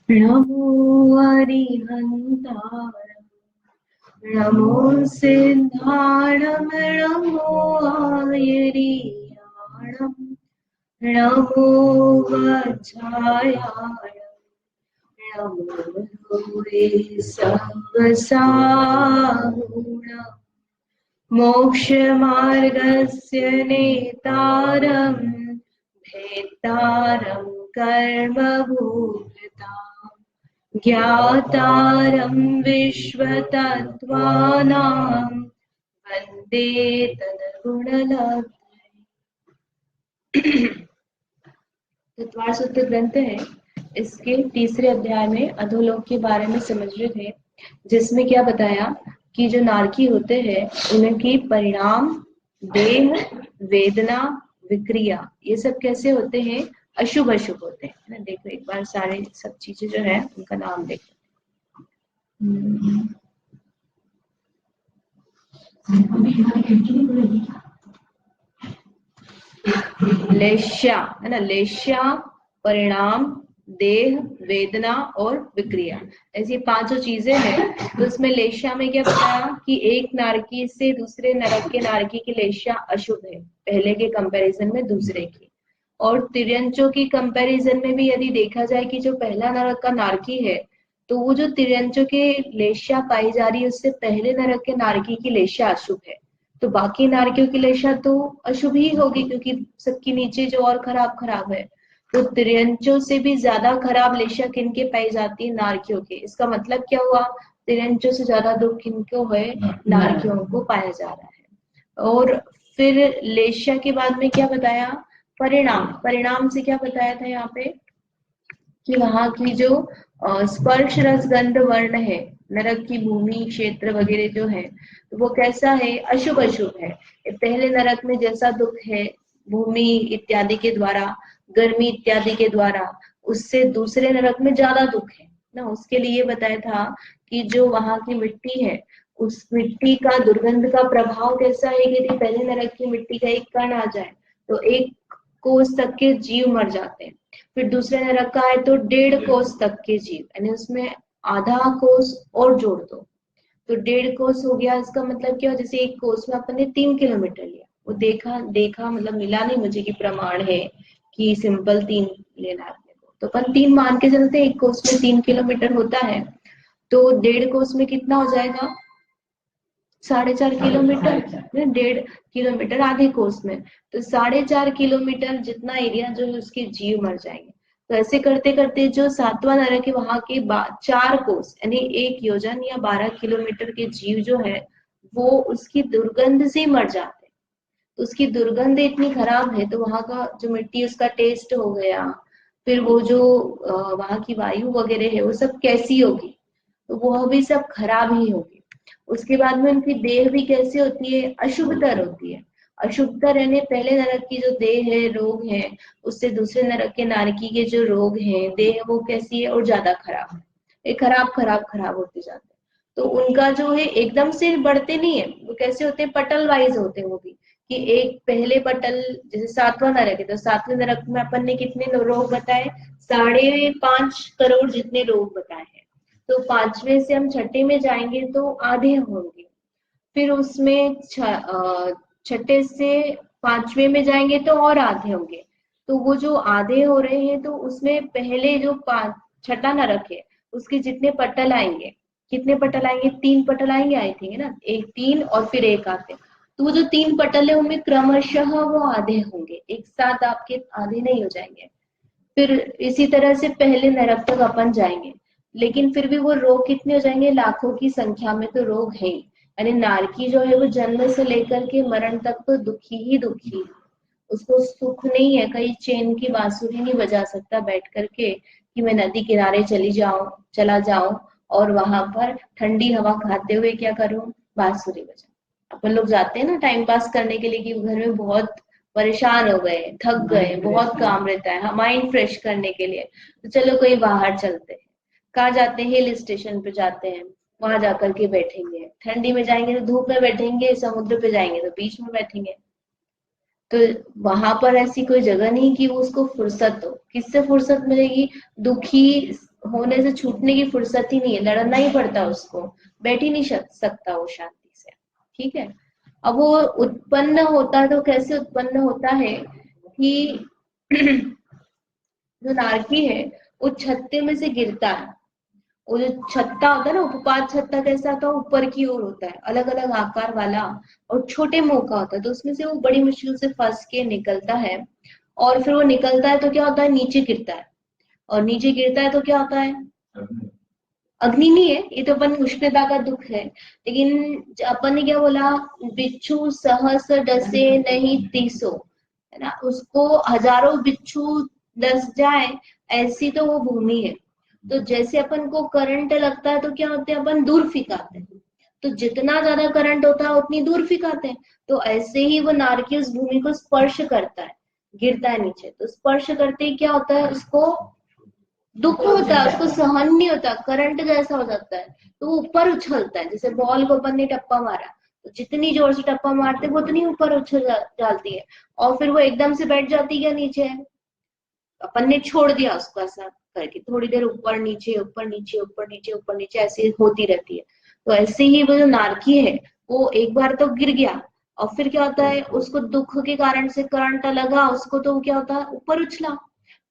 नमो अरिहन्तारम् नमो सिद्धाणं नमो आयर्याणं नमो वज्रायाणं नमो वे सर्वसाहुणं मोक्षमार्गस्य नेतारं भेत्तारं कर्मभूताम् ज्ञातारं विश्वतत्त्वानां वन्दे तद्गुणलब्धये। तत्वार सूत्र ग्रंथ है, इसके तीसरे अध्याय में अधोलोक के बारे में समझ रहे थे, जिसमें क्या बताया कि जो नारकी होते हैं उनकी परिणाम, देह, वेदना, विक्रिया, ये सब कैसे होते हैं? अशुभ अशुभ होते हैं ना। देखो एक बार सारे सब चीजें जो है उनका नाम देखो। लेश्या है ना, लेश्या, परिणाम, देह, वेदना और विक्रिया, ऐसी पांचों चीजें हैं। तो उसमें लेश्या में क्या बताया कि एक नारकी से दूसरे नरक के नारकी की लेश्या अशुभ है, पहले के कंपैरिजन में दूसरे की। और तिर्यंचों की कंपैरिजन में भी यदि देखा जाए कि जो पहला नरक का नारकी है, तो वो जो तिर्यंचों के लेश्या पाई जा रही है उससे पहले नरक के नारकी की लेश्या अशुभ है। तो बाकी नारकियों की लेशा तो अशुभ ही होगी, क्योंकि सबकी नीचे जो और खराब खराब है। तो तिर्यंचों से भी ज्यादा खराब लेशा किनके पाई जाती है? नारकियों के। इसका मतलब क्या हुआ? तिर्यंचों से ज्यादा दुख किनको है? नारकियों को पाया जा रहा है। और फिर लेशा के बाद में क्या बताया? परिणाम। परिणाम से क्या बताया था यहाँ पे कि वहां की जो स्पर्श रस गंध वर्ण है, नरक की भूमि क्षेत्र वगैरह जो है, तो वो कैसा है? अशुभ अशुभ है। पहले नरक में जैसा दुख है भूमि इत्यादि के द्वारा, गर्मी इत्यादि के द्वारा, उससे दूसरे नरक में ज्यादा दुख है ना। उसके लिए बताया था कि जो वहां की मिट्टी है, उस मिट्टी का दुर्गंध का प्रभाव कैसा है? यदि पहले नरक की मिट्टी का एक कण आ जाए तो 1 कोस तक के जीव मर जाते हैं। फिर दूसरे नरक का है तो 1.5 कोस तक के जीव, यानी उसमें आधा कोस और जोड़ दो तो 1.5 कोस हो गया। इसका मतलब क्या? जैसे 1 कोस में अपन ने 3 किलोमीटर लिया, वो देखा मतलब मिला नहीं मुझे कि प्रमाण है कि सिंपल 3 लेना अपने को, तो अपन 3 मान के चलते, 1 कोस में 3 किलोमीटर होता है, तो 1.5 कोस में कितना हो जाएगा? 4.5 किलोमीटर, 1.5 किलोमीटर आधे कोस में, तो 4.5 किलोमीटर जितना एरिया जो है उसके जीव मर जाएंगे। तो ऐसे करते करते जो 7वां नरक है वहां के 4 कोस यानी 1 योजन या 12 किलोमीटर के जीव जो है वो उसकी दुर्गंध से मर जाते हैं। तो उसकी दुर्गंध इतनी खराब है तो वहां का जो मिट्टी उसका टेस्ट हो गया, फिर वो जो वहां की वायु वगैरह है वो सब कैसी होगी? तो वो भी सब खराब ही होगी। उसके बाद में उनकी देह भी कैसी होती है? अशुभतर होती है। अशुभतर यानी पहले नरक की जो देह है, रोग है, उससे दूसरे नरक के नारकी के जो रोग हैं, देह, वो कैसी है? और ज्यादा खराब है। ये खराब खराब खराब होते जाते हैं। तो उनका जो है एकदम से बढ़ते नहीं है, वो कैसे होते हैं? पटल वाइज होते हैं वो भी, कि एक पहले पटल, जैसे 7वां नरक है तो 7वें नरक में अपन ने कितने रोग बताए? 5.5 करोड़ जितने रोग बताए हैं। तो 5वें से हम 6ठे में जाएंगे तो आधे होंगे, फिर उसमें छठे से 5वें में जाएंगे तो और आधे होंगे। तो वो जो आधे हो रहे हैं तो उसमें पहले जो 6ठा नरक है उसके जितने पटल आएंगे, कितने पटल आएंगे? 3 पटल आएंगे आई थिंक, है ना। एक 3 और फिर एक आधे, तो वो जो 3 पटल है उनमें क्रमशः वो आधे होंगे, एक साथ आपके आधे नहीं हो जाएंगे। फिर इसी तरह से पहले नरक तक अपन जाएंगे, लेकिन फिर भी वो रोग कितने हो जाएंगे? लाखों की संख्या में तो रोग है ही। यानी नारकी जो है वो जन्म से लेकर के मरण तक तो दुखी ही दुखी, उसको सुख नहीं है। कहीं चैन की बांसुरी नहीं बजा सकता बैठ करके कि मैं नदी किनारे चला जाऊं और वहां पर ठंडी हवा खाते हुए क्या करूं? बांसुरी बजाऊं। अपन लोग जाते हैं ना टाइम पास करने के लिए कि घर में बहुत परेशान हो गए, थक गए, बहुत काम रहता है, माइंड फ्रेश करने के लिए, तो चलो कहीं बाहर चलते हैं। कहाँ जाते हैं? हिल स्टेशन पे जाते हैं, वहां जाकर के बैठेंगे, ठंडी में जाएंगे तो धूप में बैठेंगे, समुद्र पे जाएंगे तो बीच में बैठेंगे। तो वहां पर ऐसी कोई जगह नहीं कि वो उसको फुर्सत हो। किससे फुर्सत मिलेगी? दुखी होने से छूटने की फुर्सत ही नहीं है, लड़ना ही पड़ता उसको, बैठ ही नहीं सकता वो शांति से। ठीक है। अब वो उत्पन्न होता है तो कैसे उत्पन्न होता है कि जो नारकी है वो छत्ते में से गिरता है। वो जो छत्ता होता है ना, उपपाद छत्ता कैसा होता है? ऊपर की ओर होता है, अलग अलग आकार वाला और छोटे मुंह का होता है। तो उसमें से वो बड़ी मुश्किल से फंस के निकलता है, और फिर वो निकलता है तो क्या होता है? नीचे गिरता है, और नीचे गिरता है तो क्या होता है? अग्नि नहीं है, ये तो अपन उष्णता का दुख है। लेकिन अपन ने क्या बोला? बिच्छू सहस डसे नहीं तीसो, है ना? उसको हजारों बिच्छू डस जाए, ऐसी तो वो भूमि है। तो जैसे अपन को करंट लगता है तो क्या होते हैं? अपन दूर फिकाते हैं। तो जितना ज्यादा करंट होता है उतनी दूर फिकाते हैं। तो ऐसे ही वो नारकी उस भूमि को स्पर्श करता है, गिरता है नीचे। तो स्पर्श करते ही क्या होता है? उसको दुख होता है, उसको सहन नहीं होता, करंट जैसा हो जाता है। तो वो ऊपर उछलता है, जैसे बॉल को अपन ने टप्पा मारा, तो जितनी जोर से टप्पा मारते वो उतनी ऊपर उछल जाती है, और फिर वो एकदम से बैठ जाती है नीचे। अपन ने छोड़ दिया उसको ऐसा करके, थोड़ी देर ऊपर नीचे ऊपर नीचे ऊपर नीचे ऊपर नीचे ऐसे होती रहती है। तो ऐसे ही वो जो नारकी है, वो एक बार तो गिर गया, और फिर क्या होता है? उसको दुख के कारण से करंट लगा उसको, तो क्या होता है? ऊपर उछला,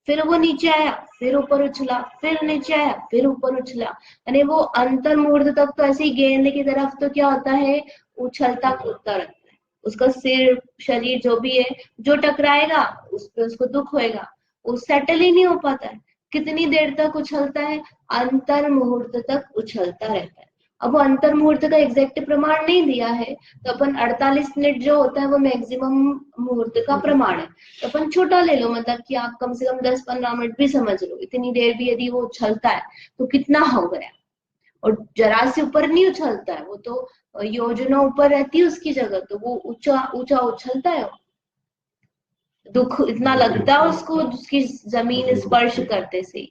फिर वो नीचे आया, फिर ऊपर उछला, फिर नीचे आया, फिर ऊपर उछला। यानी वो अंतर मुहूर्त तक तो ऐसे ही गेंद की तरफ तो क्या होता है? उछलता कूदता रहता है। उसका सिर शरीर जो भी है, जो टकराएगा उस पे उसको दुख होएगा, वो सेटल ही नहीं हो पाता है। कितनी देर तक उछलता है? अंतर मुहूर्त तक उछलता रहता है। अब वो अंतर मुहूर्त का एग्जैक्ट प्रमाण नहीं दिया है, तो अपन 48 मिनट जो होता है वो मैक्सिमम मुहूर्त का प्रमाण है। तो अपन छोटा ले लो, मतलब कि आप कम से कम 10-15 मिनट भी समझ लो, इतनी देर भी यदि वो उछलता है तो कितना हो गया। और जरा से ऊपर नहीं उछलता है, वो तो योजनों ऊपर रहती है उसकी जगह, तो वो ऊंचा ऊंचा उछलता है। दुख इतना लगता है उसको उसकी जमीन स्पर्श करते से।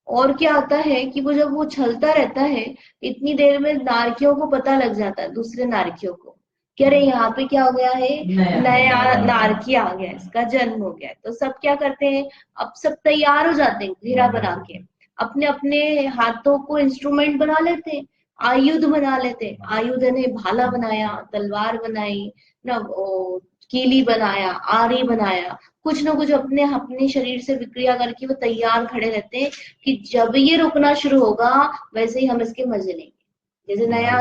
और क्या होता है कि वो जब वो उछलता रहता है, इतनी देर में नारकियों को पता लग जाता है, दूसरे नारकियों को, कि अरे यहाँ पे क्या हो गया है? नया नारकी आ गया, इसका जन्म हो गया। तो सब क्या करते हैं? अब सब तैयार हो जाते हैं घेरा बना के, अपने अपने हाथों को इंस्ट्रूमेंट बना लेते हैं, आयुध बना लेते हैं। आयुध ने भाला बनाया, तलवार बनाई ना, कीली बनाया, आरी बनाया, कुछ ना कुछ अपने अपने शरीर से विक्रिया करके वो तैयार खड़े रहते हैं कि जब ये रुकना शुरू होगा वैसे ही हम इसके मजे लेंगे। जैसे नया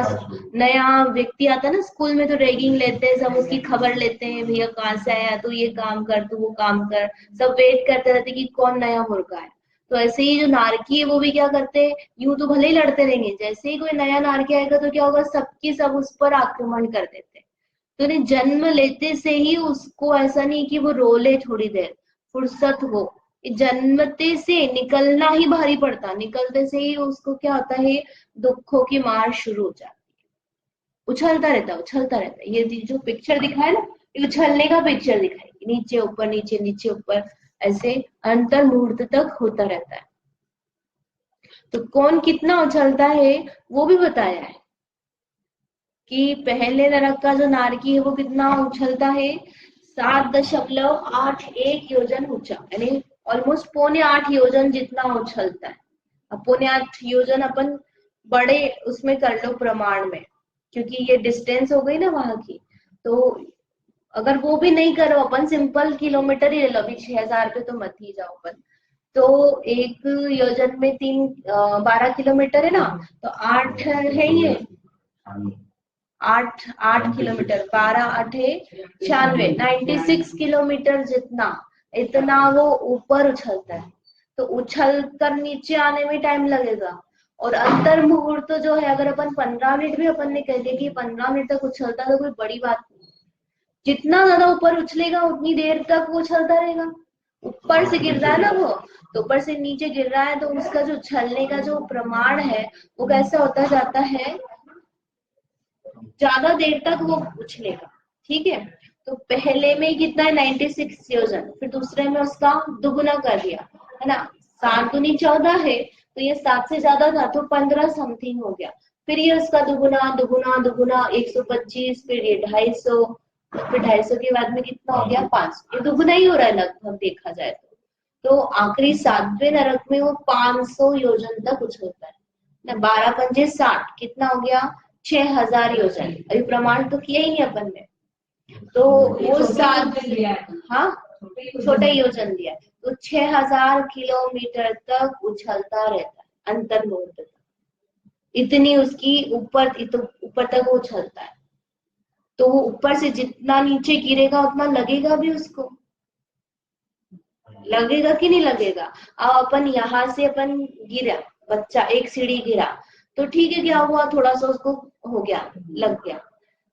नया व्यक्ति आता है ना स्कूल में, तो रैगिंग लेते हैं सब, उसकी खबर लेते हैं, भैया कहाँ से आया, तू ये काम कर, तू वो काम कर, सब वेट करते रहते कि कौन नया मुर्गा है। तो ऐसे ही जो नारकी है वो भी क्या करते हैं? यूं तो भले ही लड़ते रहेंगे, जैसे ही कोई नया नारकी आएगा तो क्या होगा? सबकी सब उस पर आक्रमण कर देते हैं। तो नहीं, जन्म लेते से ही उसको ऐसा नहीं कि वो रोले थोड़ी देर, फुर्सत हो, जन्मते से निकलना ही भारी पड़ता, निकलते से ही उसको क्या होता है? दुखों की मार शुरू हो जाती है। उछलता रहता है, उछलता रहता है। ये जो पिक्चर दिखा है ना, ये उछलने का पिक्चर दिखाएगी, नीचे ऊपर नीचे नीचे ऊपर, ऐसे अंतर मुहूर्त तक होता रहता है। तो कौन कितना उछलता है वो भी बताया है कि पहले नरक का जो नारकी है वो कितना उछलता है? 7.81 योजन ऊंचा, यानी ऑलमोस्ट 7.25 योजन जितना उछलता है। अब 7.25 योजन अपन बड़े उसमें कर लो प्रमाण में, क्योंकि ये डिस्टेंस हो गई ना वहां की। तो अगर वो भी नहीं करो, अपन सिंपल किलोमीटर ही ले लो, अभी 6,000 पे तो मत ही जाओ अपन। तो एक योजन में 12 किलोमीटर है ना, तो 8 है ये, 8 8 किलोमीटर, 12 8 96, 96 किलोमीटर जितना, इतना वो ऊपर उछलता है। तो उछल कर नीचे आने में टाइम लगेगा। और अंतर मुहूर्त जो है, अगर अपन 15 मिनट भी अपन ने कह दिया कि 15 मिनट तक उछलता, तो कोई बड़ी बात नहीं। जितना ज्यादा ऊपर उछलेगा उतनी देर तक वो उछलता रहेगा। ऊपर से गिर रहा है ना वो, तो ऊपर से नीचे गिर रहा है, तो उसका जो उछलने का जो प्रमाण है वो कैसा होता जाता है? ज्यादा देर तक वो उछलेगा। ठीक है। तो पहले में कितना है? 96 योजन, फिर दूसरे में उसका दुगुना कर दिया, है ना? 7 दूनी 14 है, तो ये 7 से ज्यादा था तो 15 समथिंग हो गया। फिर ये उसका दुगुना दुगुना दुगुना 125, फिर ये 250, फिर 250 के बाद में कितना हो गया 500। ये दुगुना ही हो रहा है लगभग देखा जाए तो आखिरी 7वें नरक में वो 500 योजन तक उछलता है ना। 12 पंजे 60, कितना हो गया 6000 योजन। अभी प्रमाण तो किया ही नहीं अपन ने, तो वो 7, हाँ छोटा योजन दिया, तो 6000 किलोमीटर तक उछलता रहता है अंतर मुहूर्त तक। इतनी उसकी ऊपर तक वो उछलता है, तो वो ऊपर से जितना नीचे गिरेगा उतना लगेगा भी उसको, लगेगा कि नहीं लगेगा। अब अपन यहाँ से अपन गिरा, बच्चा एक सीढ़ी गिरा तो ठीक है, क्या हुआ थोड़ा सा उसको हो गया, लग गया।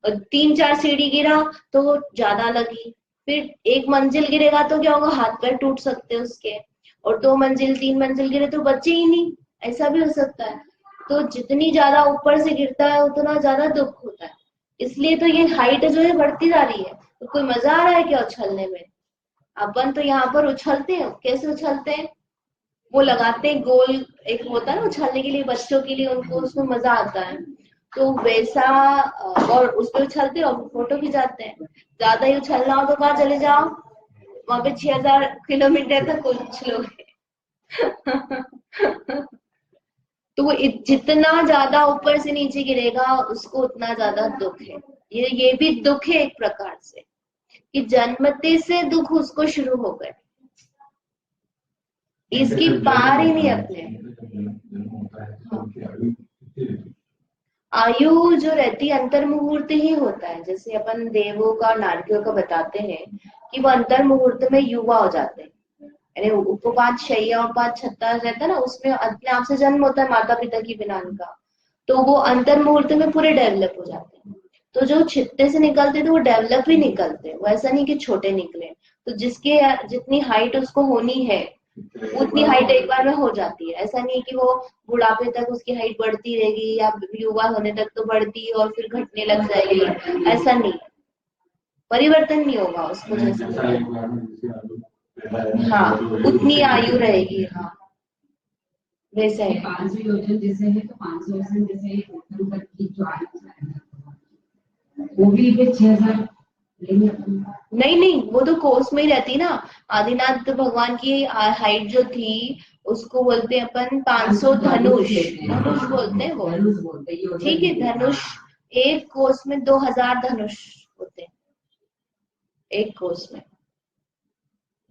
और 3-4 सीढ़ी गिरा तो ज्यादा लगी, फिर 1 मंजिल गिरेगा तो क्या होगा, हाथ पैर टूट सकते हैं उसके। और 2 मंजिल 3 मंजिल गिरे तो बचे ही नहीं, ऐसा भी हो सकता है। तो जितनी ज्यादा ऊपर से गिरता है उतना ज्यादा दुख होता है। इसलिए तो ये हाइट जो है बढ़ती जा रही है। तो कोई मजा आ रहा है क्या उछलने में? अपन तो यहाँ पर उछलते हैं, कैसे उछलते हैं, वो लगाते हैं गोल, एक होता है ना उछलने के लिए बच्चों के लिए, उनको उसमें मजा आता है तो वैसा। और उसपे उछलते और फोटो खिंचाते हैं। ज्यादा ही उछलना हो तो कहाँ चले जाओ, वहां पे 6000 किलोमीटर तक उछलोगे। तो वो जितना ज्यादा ऊपर से नीचे गिरेगा उसको उतना ज्यादा दुख है। ये भी दुख है एक प्रकार से, कि जन्मते से दुख उसको शुरू हो गए, इसकी पार ही नहीं अपने। आयु जो रहती है अंतर मुहूर्त ही होता है। जैसे अपन देवों का नारकियों का बताते हैं कि वो अंतर मुहूर्त में युवा हो जाते हैं, यानी उपपात शैया उपात छत्ता रहता है ना, उसमें अपने आप से जन्म होता है माता पिता की बिना का, तो वो अंतर मुहूर्त में पूरे डेवलप हो जाते हैं। तो जो छिट्टे से निकलते थे वो डेवलप ही निकलते, वो ऐसा नहीं कि छोटे निकले। तो जिसके जितनी हाइट उसको होनी है उतनी हाइट एक बार में हो जाती है। ऐसा नहीं कि वो बुढ़ापे तक उसकी हाइट बढ़ती रहेगी या युवा होने तक तो बढ़ती है और फिर घटने लग जाएगी, ऐसा नहीं, परिवर्तन नहीं होगा उसको जैसा। हाँ उतनी आयु रहेगी, हाँ वैसे है। 500 योजन जैसे है तो 500 योजन जैसे उत्तम तक की जो आयु है वो भी 6000 नहीं नहीं, वो तो कोस में ही रहती ना। आदिनाथ भगवान की हाइट जो थी उसको बोलते हैं अपन 500 धनुष, धनुष बोलते हैं वो, ठीक है धनुष। एक कोस में 2000 धनुष होते हैं, एक कोस में,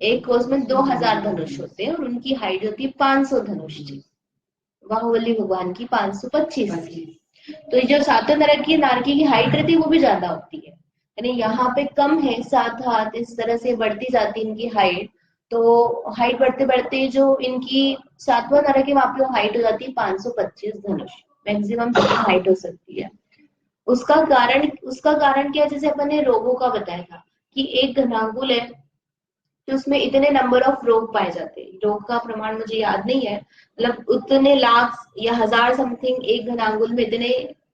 एक कोस में 2000 धनुष होते हैं और उनकी हाइट होती है 500 धनुष थी। बाहुबली भगवान की 525 थी। तो ये जो सातों नरक की नारकी की हाइट रहती है वो भी ज्यादा होती है, यानी यहाँ पे कम है 7 हाथ, इस तरह से बढ़ती जाती है इनकी हाइट। तो हाइट बढ़ते बढ़ते जो इनकी 7वां नरक है वहां पे हाइट हो जाती है 525 धनुष, मैक्सिमम हाइट हो सकती है। उसका कारण क्या है, जैसे अपन ने रोगों का बताया था कि एक घनांगुल है तो उसमें इतने नंबर ऑफ रोग पाए जाते हैं। रोग का प्रमाण मुझे याद नहीं है, मतलब उतने लाख या हजार समथिंग एक घनांगुल में इतने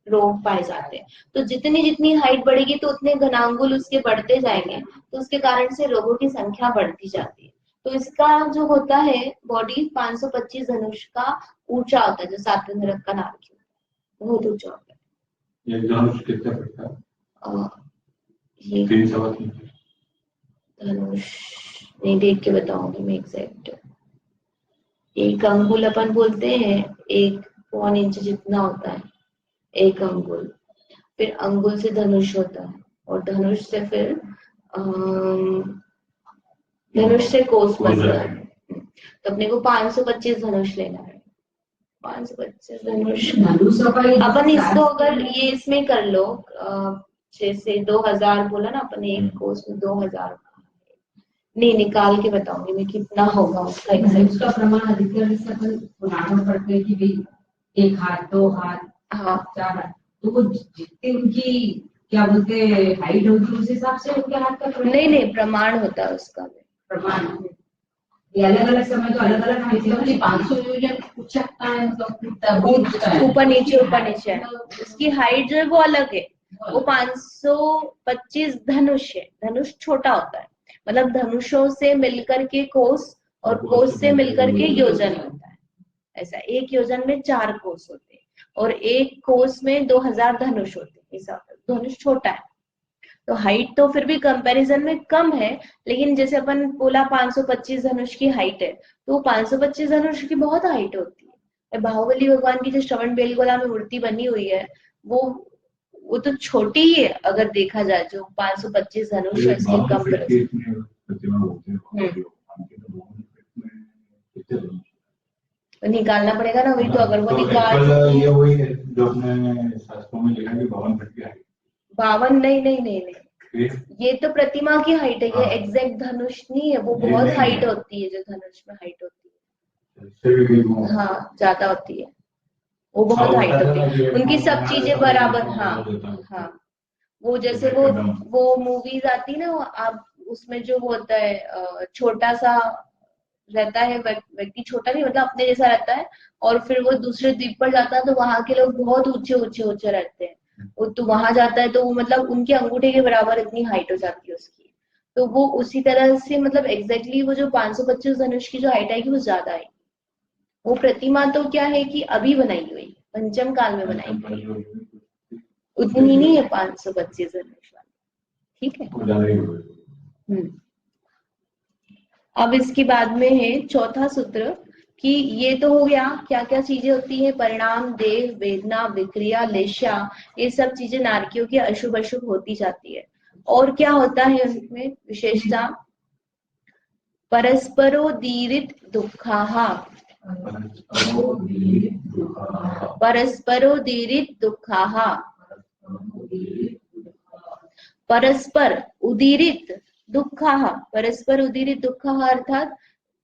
रोग पाए जाते हैं। तो जितनी जितनी हाइट बढ़ेगी तो उतने घनांगुल उसके बढ़ते जाएंगे, तो उसके कारण से रोगों की संख्या बढ़ती जाती है। तो इसका जो होता है बॉडी 525 धनुष का ऊंचा होता है, जो 7वें नरक का नाम है बहुत ऊंचा होता है। एक धनुष कितना पड़ता है? ये 3 धनुष नहीं देख के बताऊंगी मैं एग्जैक्ट। एक अंगुल अपन बोलते हैं 1 इंच जितना होता है एक अंगुल। फिर अंगुल से धनुष होता है और धनुष से फिर धनुष से कोस बनता है। तो अपने को 525 धनुष लेना है, 525 धनुष। अपन इसको अगर ये इसमें कर लो, जैसे 2000 बोला ना अपन, एक कोस में 2000 नहीं निकाल के बताऊंगी मैं कितना होगा उसका एग्जैक्ट। का प्रमाण अधिकतर जैसे अपन पुराणों में पढ़ते हैं कि भाई 1 हाथ 2 हाथ हाँ 4 हाथ, तो वो जितनी उनकी क्या बोलते हैं हाइट होगी उस हिसाब से उनके हाथ का नहीं प्रमाण होता है उसका प्रमाण। ये अलग अलग समय तो अलग अलग हाइट 500 यूनिट पूछ सकता है, मतलब ऊपर नीचे है। उसकी हाइट जो है वो अलग है, वो 525 धनुष है। धनुष छोटा होता है, मतलब धनुषों से मिलकर के कोस और कोस से मिलकर के योजन होता है। ऐसा एक योजन में 4 कोस होते हैं, और एक कोस में 2000 धनुष होते हैं। ऐसा धनुष छोटा है तो हाइट तो फिर भी कंपैरिजन में कम है, लेकिन जैसे अपन बोला 525 धनुष की हाइट है, तो वो 525 धनुष की बहुत हाइट होती है। बाहुबली भगवान की जो श्रवण बेलगोला में मूर्ति बनी हुई है वो तो छोटी ही है अगर देखा जाए, जो 525 धनुष है उसके कंपैरिजन। तो निकालना पड़ेगा ना, वही तो अगर वो निकाल ये वही है जो अपने शास्त्रों में लिखा है कि 52 फीट की हाइट। 52 नहीं, ये तो प्रतिमा की हाइट है, ये एग्जैक्ट धनुष नहीं है, वो बहुत हाइट होती है, जो धनुष में हाइट होती है हाँ ज्यादा होती है, वो बहुत हाइट होती है, उनकी सब चीजें बराबर। हाँ वो जैसे वो मूवीज आती ना, आप उसमें जो होता है छोटा सा रहता है व्यक्ति, छोटा नहीं मतलब अपने जैसा रहता है, और फिर वो दूसरे द्वीप पर जाता है तो वहां के लोग बहुत ऊंचे ऊंचे ऊंचे रहते हैं, वो तो वहां जाता है तो वो मतलब उनके अंगूठे के बराबर इतनी हाइट हो जाती है उसकी। तो वो उसी तरह से मतलब एग्जैक्टली वो जो 525 धनुष की जो हाइट आएगी वो ज्यादा आएगी। वो प्रतिमा तो क्या है कि अभी बनाई हुई, पंचम काल में बनाई गई, उतनी नहीं है 525 धनुष वाली, ठीक है। अब इसके बाद में है चौथा सूत्र कि ये तो हो गया क्या क्या चीजें होती है, परिणाम, देह, वेदना, विक्रिया, लेशा, ये सब चीजें नारकियों की अशुभ अशुभ होती जाती है। और क्या होता है उनमें विशेषता, परस्परोदीरित दुःखाः, परस्परोदीरित दुःखाः, परस्पर उदीरित दुःखाः, परस्पर उदीरित दुःखाः अर्थात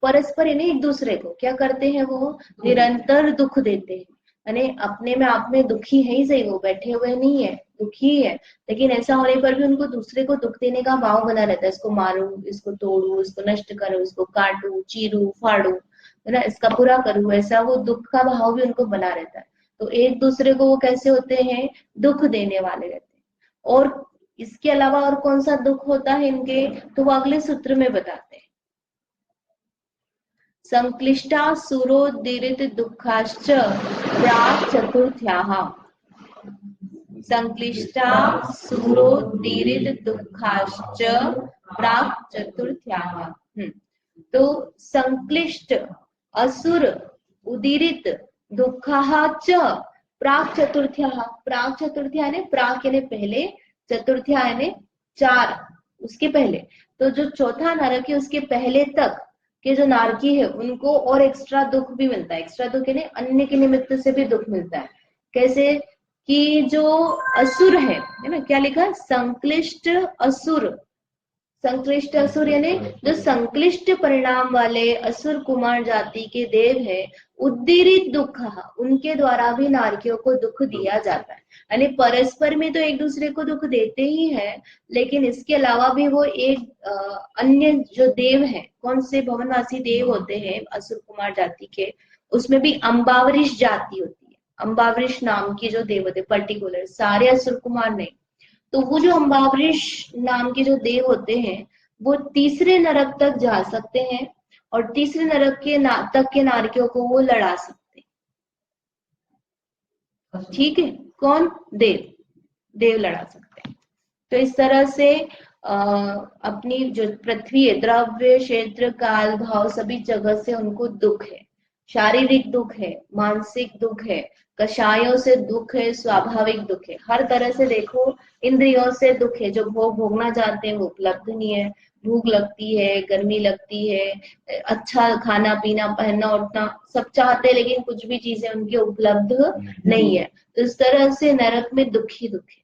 परस्पर यानी एक दूसरे को क्या करते हैं, वो निरंतर दुख देते हैं, यानी अपने में आप में दुखी है ही सही, वो बैठे हुए नहीं है, दुखी है, लेकिन ऐसा होने पर भी उनको दूसरे को दुख देने का भाव बना रहता है, इसको मारूं, इसको तोड़ू, इसको नष्ट करूं, इसको काटू, चीरू, फाड़ू, है ना, इसका पूरा करूं, ऐसा वो दुख का भाव भी उनको बना रहता है। तो एक दूसरे को वो कैसे होते हैं, दुख देने वाले रहते हैं। और इसके अलावा और कौन सा दुख होता है इनके, तो वो अगले सूत्र में बताते हैं। संक्लिष्टा सुरोदीरित दुःखाश्च प्राक् चतुर्थ्याः, संक्लिष्टा सुरोदीरित दुःखाश्च प्राक् चतुर्थ्याः। तो संक्लिष्ट असुर उदीरित दुःखाः च प्राक् चतुर्थ्याः, प्राक् चतुर्थ्या यानी प्राक् यानी पहले, चतुर्थ्या यानी 4 उसके पहले, तो जो चौथा नरक है उसके पहले तक के जो नारकी है उनको और एक्स्ट्रा दुख भी मिलता है। एक्स्ट्रा दुख यानी अन्य के निमित्त से भी दुख मिलता है। कैसे कि जो असुर है ना, क्या लिखा, संक्लिष्ट असुर, संक्लिष्ट असुर यानी जो संक्लिष्ट परिणाम वाले असुर कुमार जाति के देव है, उद्दीरित दुख, उनके द्वारा भी नारकियों को दुख दिया जाता है। यानी परस्पर में तो एक दूसरे को दुख देते ही है, लेकिन इसके अलावा भी वो एक अन्य जो देव है, कौन से भवनवासी देव होते हैं असुर कुमार जाति के, उसमें भी अम्बावरिश जाति होती है, अम्बावरिश नाम की जो देव होते पर्टिकुलर, सारे असुर कुमार नहीं। तो वो जो अम्बावरिश नाम के जो देव होते हैं वो तीसरे नरक तक जा सकते हैं और तीसरे नरक के तक के नारकियों को वो लड़ा सकते हैं। ठीक है, कौन, देव लड़ा सकते हैं। तो इस तरह से अपनी जो पृथ्वी है, द्रव्य, क्षेत्र, काल, भाव, सभी जगह से उनको दुख है, शारीरिक दुख है, मानसिक दुख है, कषायों से दुख है, स्वाभाविक दुख है, हर तरह से देखो इंद्रियों से दुख है, जो भोग भोगना चाहते हैं वो उपलब्ध नहीं है, भूख लगती है, गर्मी लगती है, अच्छा खाना पीना, पहनना उठना सब चाहते हैं, लेकिन कुछ भी चीजें उनकी उपलब्ध नहीं है। तो इस तरह से नरक में दुख ही दुख है,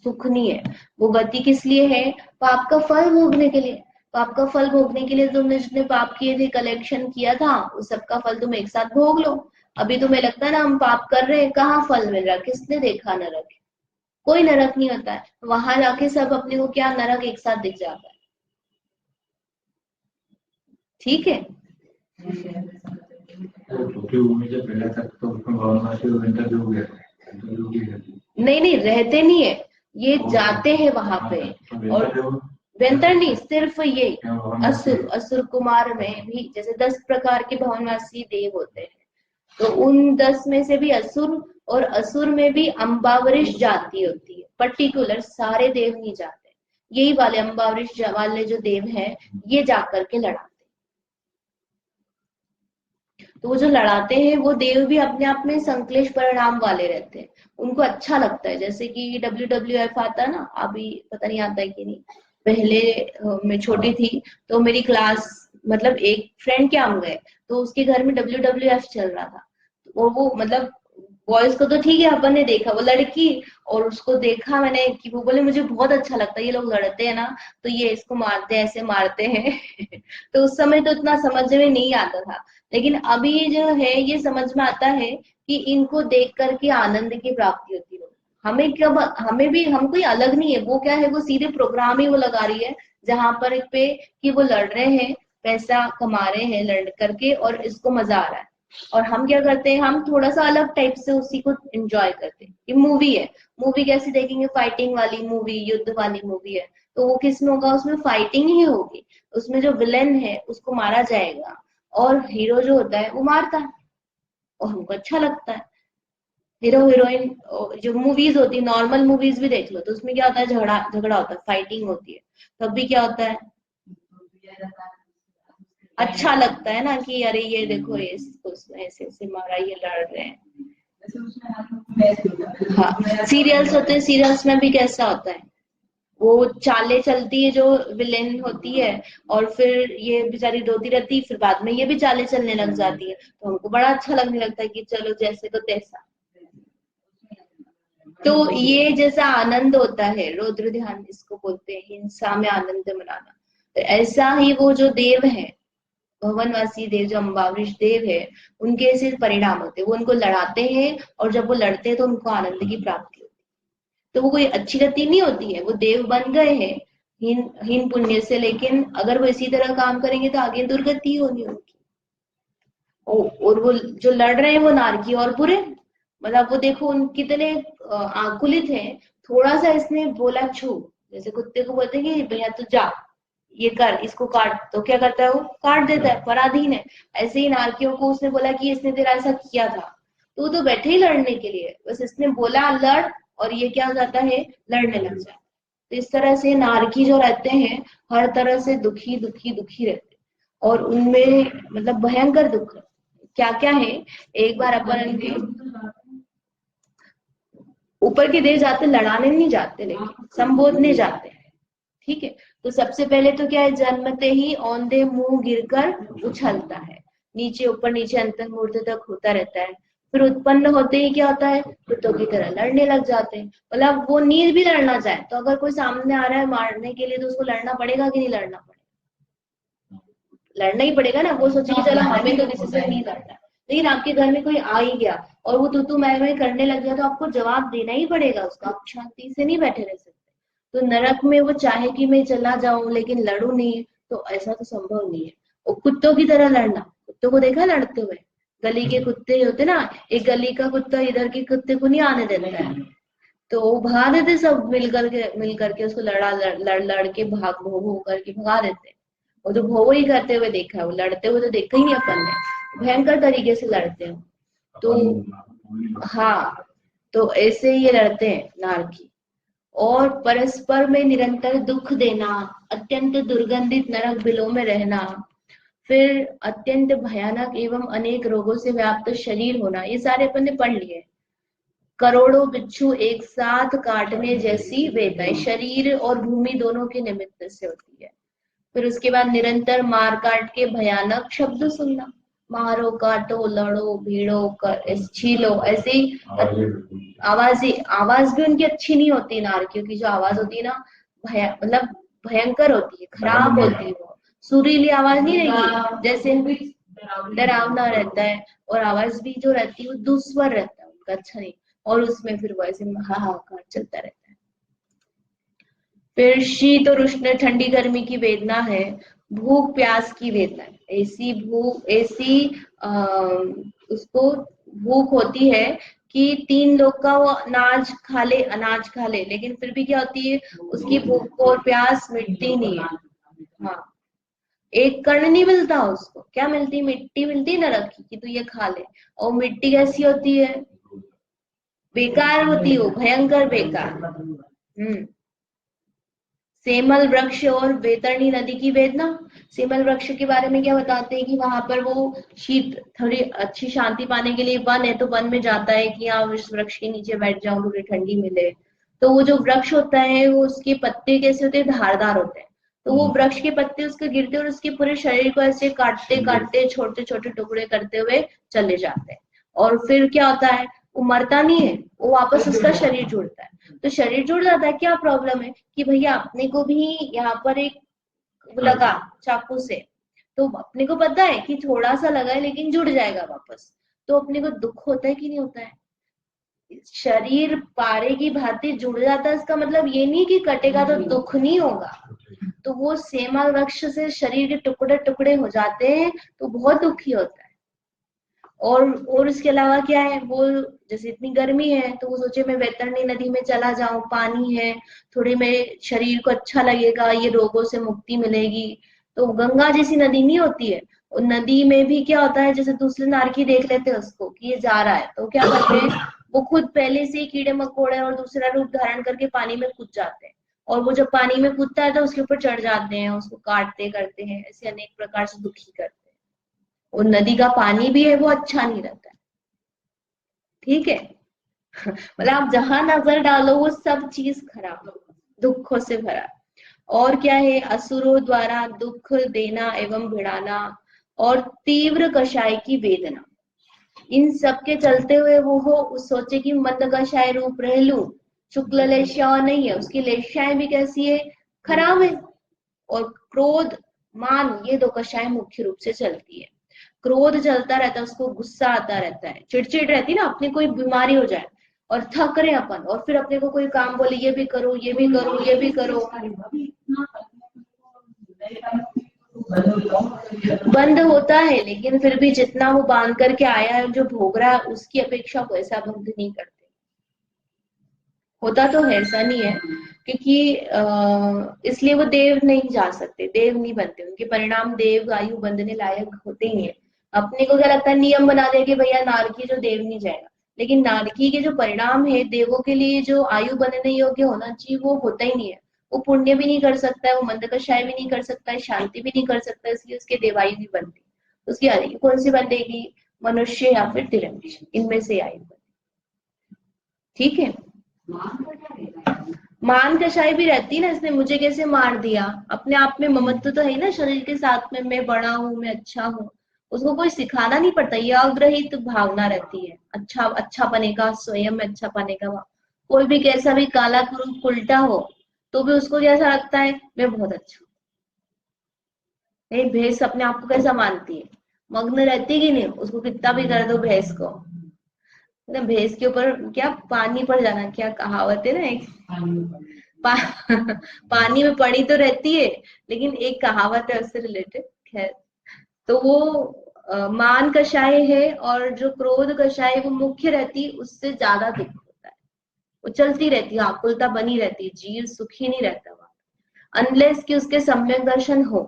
सुख नहीं है। वो गति किस लिए है, पाप का फल भोगने के लिए। पाप का फल भोगने के लिए तुमने जितने पाप किए थे, कलेक्शन किया था, उस सबका फल तुम एक साथ भोग लो। अभी तुम्हें लगता है ना हम पाप कर रहे हैं, कहाँ फल मिल रहा है, किसने देखा नरक, कोई नरक नहीं होता है, वहां जाके सब अपने को क्या नरक एक साथ दिख जाता है। ठीक है, नहीं रहते नहीं है, ये जाते हैं वहां पे। और व्यंतर नहीं, सिर्फ ये असुर कुमार में भी जैसे 10 प्रकार के भवनवासी देव होते हैं, तो उन 10 में से भी असुर, और असुर में भी अम्बावरिश जाति होती है, पर्टिकुलर सारे देव नहीं जाते, यही वाले अम्बावरिश वाले जो देव हैं ये जाकर के लड़ाते। तो वो जो लड़ाते हैं वो देव भी अपने आप में संश्लेष परिणाम वाले रहते हैं, उनको अच्छा लगता है। जैसे कि WWF आता है ना, अभी पता नहीं आता है कि नहीं, पहले मैं छोटी थी तो मेरी क्लास, मतलब एक फ्रेंड क्या हम गए तो उसके घर में WWF चल रहा था, तो वो मतलब बॉयज को तो ठीक है अपन ने देखा, वो लड़की और उसको देखा मैंने कि वो बोले मुझे बहुत अच्छा लगता है, ये लोग लड़ते हैं ना तो ये इसको मारते हैं, ऐसे मारते हैं तो उस समय तो इतना समझ में नहीं आता था, लेकिन अभी जो है ये समझ में आता है कि इनको देख करके आनंद की प्राप्ति होती है। हमें कब, हमें भी, हम कोई अलग नहीं है, वो क्या है, वो सीधे प्रोग्राम ही वो लगा रही है जहां पर एक पे कि वो लड़ रहे हैं, पैसा कमा रहे हैं लड़ करके और इसको मजा आ रहा है। और हम क्या करते हैं, हम थोड़ा सा अलग टाइप से उसी को एंजॉय करते हैं। ये मूवी है, मूवी कैसे देखेंगे, फाइटिंग वाली मूवी, युद्ध वाली मूवी है, तो वो किस में होगा, उसमें फाइटिंग ही होगी, उसमें जो विलेन है उसको मारा जाएगा और हीरो जो होता है वो मारता है और हमको अच्छा लगता है। हीरो हीरोइन, जो मूवीज होती है, नॉर्मल मूवीज भी देख लो तो उसमें क्या होता है, झगड़ा झगड़ा होता है, फाइटिंग होती है, तब भी क्या होता है, अच्छा लगता है ना कि अरे ये देखो ये इसको ऐसे ऐसे मारा, ये लड़ रहे हैं। हाँ, सीरियल्स होते हैं, सीरियल्स में भी कैसा होता है, वो चालें चलती है जो विलेन होती है और फिर ये बेचारी रोती रहती है, फिर बाद में ये भी चालें चलने लग जाती है, तो हमको बड़ा अच्छा लगने लगता है कि चलो जैसे तो तैसा। तो ये जैसा आनंद होता है, रौद्र ध्यान इसको बोलते हैं, हिंसा में आनंद मनाना, तो ऐसा ही वो जो देव है, भवनवासी देव जो अम्बावरिश देव है, उनके ऐसे परिणाम होते हैं, वो उनको लड़ाते हैं और जब वो लड़ते हैं तो उनको आनंद की प्राप्ति होती है। तो वो कोई अच्छी गति नहीं होती है, वो देव बन गए हैं हीन पुण्य से, लेकिन अगर वो इसी तरह काम करेंगे तो आगे दुर्गति होनी उनकी। और वो जो लड़ रहे हैं वो नारकी और बुरे, मतलब वो देखो उन कितने आकुलित हैं, थोड़ा सा इसने बोला छू, जैसे कुत्ते को बोलते हैं कि भैया तू जा ये कर, इसको काट, तो क्या करता है, वो काट देता है, पराधीन है। ऐसे ही नारकियों को उसने बोला कि इसने तेरा ऐसा किया था, तो वो तो बैठे ही लड़ने के लिए, बस इसने बोला लड़, और ये क्या हो जाता है, लड़ने लग जाता है। तो इस तरह से नारकी जो रहते हैं हर तरह से दुखी दुखी दुखी रहते हैं, और उनमें मतलब भयंकर दुख क्या क्या है। एक बार अपन ऊपर के देश जाते, लड़ाने नहीं जाते लेकिन संबोधने जाते हैं, ठीक है। तो सबसे पहले तो क्या है, जन्मते ही औंधे मुंह गिरकर उछलता है, नीचे ऊपर नीचे अंतर्मुर्ध तक होता रहता है। फिर उत्पन्न होते ही क्या होता है, कुत्तों की तरह लड़ने लग जाते हैं, मतलब वो नीर भी लड़ना चाहे तो अगर कोई सामने आ रहा है मारने के लिए तो उसको लड़ना पड़ेगा कि नहीं लड़ना पड़ेगा, लड़ना ही पड़ेगा ना। वो सोचे कि चलो हमें तो किसी से नहीं लड़ना, लेकिन आपके घर में कोई आ ही गया और वो तू मैं करने लग गया तो आपको जवाब देना ही पड़ेगा उसका, आप शांति से नहीं बैठे रह सकते। तो नरक में वो चाहे कि मैं चला जाऊं लेकिन लड़ू नहीं, तो ऐसा तो संभव नहीं है। और कुत्तों की तरह लड़ना, कुत्तों को देखा लड़ते हुए, गली के कुत्ते होते ना, एक गली का कुत्ता इधर के कुत्ते को नहीं आने देता है, तो वो भगा देते सब मिल करके उसको लड़ के भाग भो भो करके भगा देते। वो तो भो ही करते हुए देखा है, वो लड़ते हुए तो देखा ही नहीं अपन ने, भयंकर तरीके से लड़ते हैं। तो हाँ, तो ऐसे ही ये लड़ते हैं नारकी। और परस्पर में निरंतर दुख देना, अत्यंत दुर्गंधित नरक बिलों में रहना, फिर अत्यंत भयानक एवं अनेक रोगों से व्याप्त शरीर होना, ये सारे अपन ने पढ़ लिए। करोड़ों बिच्छू एक साथ काटने जैसी वेदनाएं शरीर और भूमि दोनों के निमित्त से होती है। फिर उसके बाद निरंतर मार काट के भयानक शब्द सुनना, मारो काटो लड़ो भीड़ो छीलो, ऐसे ही आवाज भी उनकी अच्छी नहीं होती, नारकियों की जो आवाज होती है ना, मतलब भयंकर होती है, खराब होती है, वो सुरीली आवाज नहीं रहेगी, जैसे डरावना रहता है, और आवाज भी जो रहती है वो दुस्वर रहता है उनका, अच्छा नहीं। और उसमें फिर वो ऐसे हाहाकार चलता रहता है। फिर शीत और उष्ण, ठंडी गर्मी की वेदना है, भूख प्यास की वेदना है, ऐसी भूख, ऐसी उसको भूख होती है कि 3 लोग का वो अनाज खा ले, लेकिन फिर भी क्या होती है, उसकी भूख और प्यास मिटती नहीं है। हाँ, एक कण नहीं मिलता उसको, क्या मिलती, मिट्टी मिलती नरक की कि तू ये खा ले। और मिट्टी कैसी होती है, बेकार होती है, भयंकर बेकार। सेमल वृक्ष और बैतरणी नदी की वेदना। सेमल वृक्ष के बारे में क्या बताते हैं कि वहां पर वो शीत, थोड़ी अच्छी शांति पाने के लिए वन है तो वन में जाता है कि हाँ इस वृक्ष के नीचे बैठ जाऊं मुझे ठंडी मिले। तो वो जो वृक्ष होता है वो उसके पत्ते कैसे होते हैं, धारदार होते हैं। तो वो वृक्ष के पत्ते उसके गिरते और उसके पूरे शरीर को ऐसे काटते काटते छोटे छोटे टुकड़े करते हुए चले जाते हैं। और फिर क्या होता है, वो मरता नहीं है, वो वापस उसका शरीर जुड़ता है। तो शरीर जुड़ जाता है, क्या प्रॉब्लम है कि भैया अपने को भी यहाँ पर एक लगा चाकू से, तो अपने को पता है कि थोड़ा सा लगा है लेकिन जुड़ जाएगा वापस। तो अपने को दुख होता है कि नहीं होता है, शरीर पारे की भांति जुड़ जाता है, इसका मतलब ये नहीं कि कटेगा तो दुख नहीं होगा। तो वो सेमल वृक्ष से शरीर के टुकड़े टुकड़े हो जाते हैं तो बहुत दुखी होता है। और इसके अलावा क्या है, वो जैसे इतनी गर्मी है तो वो सोचे मैं बैतरणी नदी में चला जाऊं, पानी है, थोड़ी मेरे शरीर को अच्छा लगेगा, ये रोगों से मुक्ति मिलेगी। तो गंगा जैसी नदी नहीं होती है, और नदी में भी क्या होता है, जैसे दूसरे नारकी देख लेते हैं उसको कि ये जा रहा है तो क्या करते हैं, वो खुद पहले से ही कीड़े मकोड़े और दूसरा रूप धारण करके पानी में कूद जाते हैं। और वो जब पानी में कूदता है तो उसके ऊपर चढ़ जाते हैं, उसको काटते करते हैं, ऐसे अनेक प्रकार से दुखी करते हैं। और नदी का पानी भी है वो अच्छा नहीं रहता है, ठीक है। मतलब आप जहां नजर डालो वो सब चीज खराब, दुखों से भरा। और क्या है, असुरों द्वारा दुख देना एवं भिड़ाना और तीव्र कषाय की वेदना। इन सब के चलते हुए वो सोचे कि मंद कषाय रूप रह लू, शुक्ल लेश्या नहीं है, उसकी लेश्याएं भी कैसी है, खराब है। और क्रोध मान, ये दो कषाय मुख्य रूप से चलती है। क्रोध चलता रहता है, उसको गुस्सा आता रहता है, चिड़चिड़ रहती है ना, अपनी कोई बीमारी हो जाए और थक रहे अपन, और फिर अपने को कोई काम बोले ये भी करो ये भी करो ये भी करो, बंद होता है लेकिन फिर भी जितना वो बांध करके आया है, जो भोग रहा है उसकी अपेक्षा को ऐसा बंद नहीं करते। होता तो है, ऐसा नहीं है, क्योंकि इसलिए वो देव नहीं जा सकते, देव नहीं बनते, उनके परिणाम देव आयु बंधने लायक होते ही है। अपने को क्या लगता है, नियम बना दिया कि भैया नारकी जो देव नहीं जाएगा, लेकिन नारकी के जो परिणाम है देवों के लिए जो आयु बनने योग्य होना चाहिए वो होता ही नहीं है। वो पुण्य भी नहीं कर सकता है, वो मंदकषाय भी नहीं कर सकता है, शांति भी नहीं कर सकता, इसलिए उसके देवायु नहीं बनती। उसकी आयु कौन सी बनेगी, मनुष्य या फिर तिरंज, इनमें से आयु बनेगी, ठीक है। मान कषाय भी रहती ना, इसने मुझे कैसे मार दिया, अपने आप में ममत्व तो है ना शरीर के साथ में, मैं बड़ा हूँ मैं अच्छा हूँ, उसको कोई सिखाना नहीं पड़ता, ये अग्रहित भावना रहती है, अच्छा बने का, स्वयं में अच्छा पाने का। कोई भी कैसा भी काला कुरूप उल्टा हो तो भी उसको कैसा लगता है, मैं बहुत अच्छा हूँ। भैंस अपने आप को कैसा मानती है, मग्न रहती कि नहीं, उसको कितना भी कर दो भैंस को, भैंस के ऊपर क्या पानी पड़ जाना, क्या कहावत है ना एक, पा, पानी में पड़ी तो रहती है, लेकिन एक कहावत है उससे रिलेटेड, खैर। तो वो मान कषाय है, और जो क्रोध कषाय वो मुख्य रहती, उससे ज्यादा दुख होता है, वो चलती रहती है, आकुलता बनी रहती है, जीव सुखी नहीं रहता वहां, अनलेस कि उसके सम्यक दर्शन हो।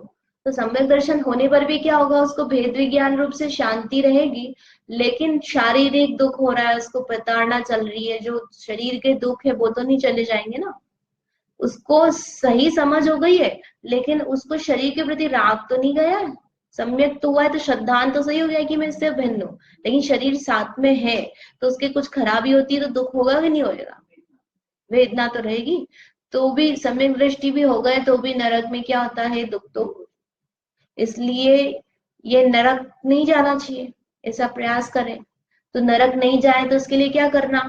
तो सम्यक दर्शन होने पर भी क्या होगा, उसको भेद विज्ञान रूप से शांति रहेगी, लेकिन शारीरिक दुख हो रहा है, उसको प्रताड़ना चल रही है, जो शरीर के दुख है वो तो नहीं चले जाएंगे ना, उसको सही समझ हो गई है, लेकिन उसको शरीर के प्रति राग तो नहीं गया है, सम्यक तो हुआ है, तो श्रद्धान तो सही हो गया कि मैं इससे भिन्न हूँ, लेकिन शरीर साथ में है तो उसके कुछ खराबी होती है तो दुख होगा कि नहीं होगा, वेदना तो रहेगी। तो भी सम्यक दृष्टि भी हो गए तो भी नरक में क्या होता है, दुख तो। इसलिए ये नरक नहीं जाना चाहिए, ऐसा प्रयास करें। तो नरक नहीं जाए तो उसके लिए क्या करना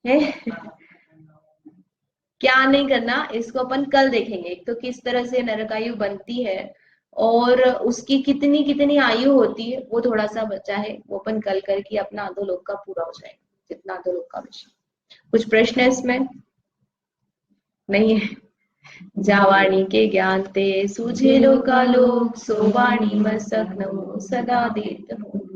है, क्या नहीं करना, इसको अपन कल देखेंगे। एक तो किस तरह से नरकायु बनती है और उसकी कितनी कितनी आयु होती है, वो थोड़ा सा बचा है, वो अपन कल करके अपना अधोलोक का पूरा हो जाएगा, जितना अधोलोक का विषय। कुछ प्रश्न है इसमें, नहीं है। जावाणी के ज्ञान ते सूझे लोकालोक, सो वाणी मस्तक नमो सदा देत हो।